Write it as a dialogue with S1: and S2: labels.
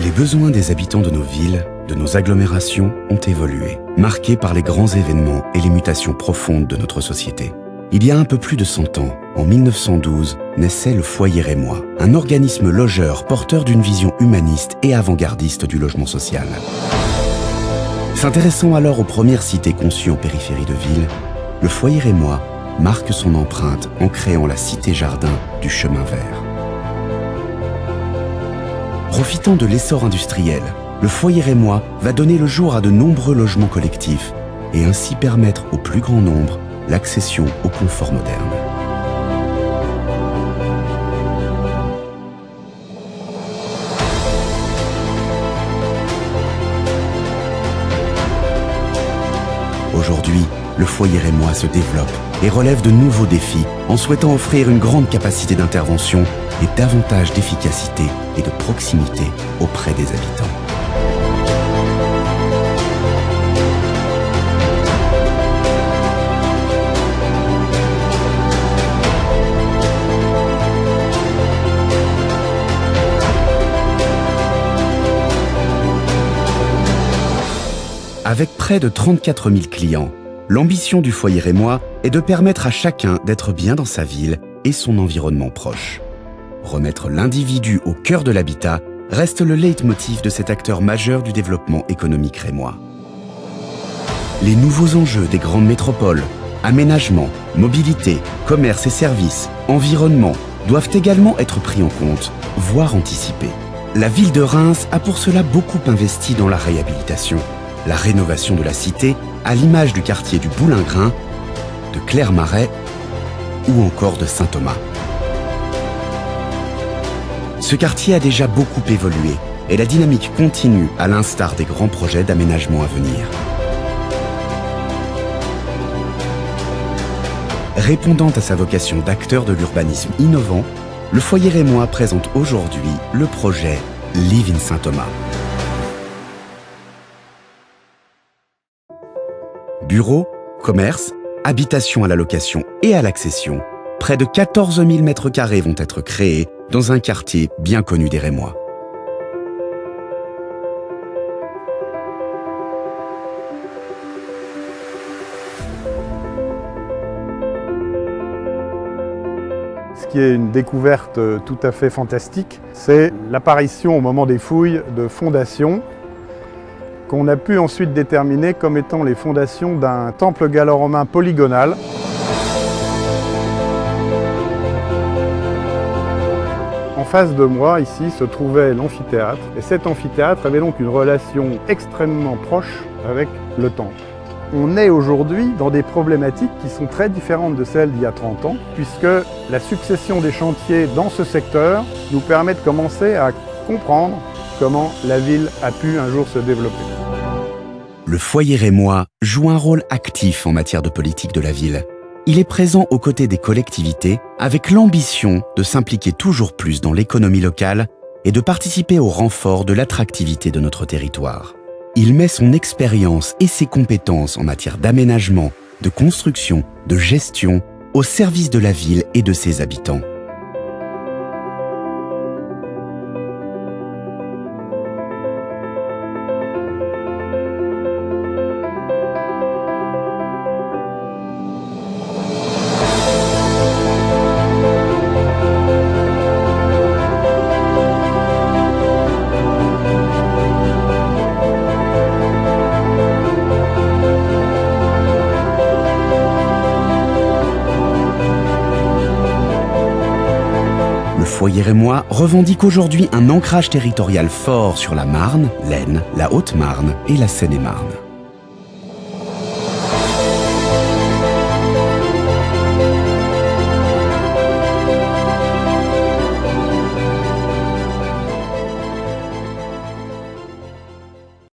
S1: Les besoins des habitants de nos villes, de nos agglomérations ont évolué, marqués par les grands événements et les mutations profondes de notre société. Il y a un peu plus de 100 ans, en 1912, naissait le Foyer Rémois, un organisme logeur porteur d'une vision humaniste et avant-gardiste du logement social. S'intéressant alors aux premières cités conçues en périphérie de ville, le Foyer Rémois marque son empreinte en créant la cité-jardin du chemin vert. Profitant de l'essor industriel, le Foyer Rémois va donner le jour à de nombreux logements collectifs et ainsi permettre au plus grand nombre l'accession au confort moderne. Aujourd'hui, le Foyer Rémois se développe et relève de nouveaux défis en souhaitant offrir une grande capacité d'intervention et davantage d'efficacité et de proximité auprès des habitants. Avec près de 34 000 clients, l'ambition du Foyer Rémois est de permettre à chacun d'être bien dans sa ville et son environnement proche. Remettre l'individu au cœur de l'habitat reste le leitmotiv de cet acteur majeur du développement économique rémois. Les nouveaux enjeux des grandes métropoles, aménagement, mobilité, commerce et services, environnement, doivent également être pris en compte, voire anticipés. La ville de Reims a pour cela beaucoup investi dans la réhabilitation. La rénovation de la cité, à l'image du quartier du Boulingrin, de Clermarais ou encore de Saint-Thomas. Ce quartier a déjà beaucoup évolué et la dynamique continue à l'instar des grands projets d'aménagement à venir. Répondant à sa vocation d'acteur de l'urbanisme innovant, le Foyer Rémois présente aujourd'hui le projet Live in Saint-Thomas. Bureaux, commerces, habitations à la location et à l'accession, près de 14 000 m² vont être créés dans un quartier bien connu des Rémois.
S2: Ce qui est une découverte tout à fait fantastique, c'est l'apparition au moment des fouilles de fondations qu'on a pu ensuite déterminer comme étant les fondations d'un temple gallo-romain polygonal. En face de moi, ici, se trouvait l'amphithéâtre. Et cet amphithéâtre avait donc une relation extrêmement proche avec le temple. On est aujourd'hui dans des problématiques qui sont très différentes de celles d'il y a 30 ans, puisque la succession des chantiers dans ce secteur nous permet de commencer à comprendre comment la ville a pu un jour se développer.
S1: Le Foyer Rémois joue un rôle actif en matière de politique de la ville. Il est présent aux côtés des collectivités avec l'ambition de s'impliquer toujours plus dans l'économie locale et de participer au renfort de l'attractivité de notre territoire. Il met son expérience et ses compétences en matière d'aménagement, de construction, de gestion au service de la ville et de ses habitants. Le Foyer Rémois revendique aujourd'hui un ancrage territorial fort sur la Marne, l'Aisne, la Haute-Marne et la Seine-et-Marne.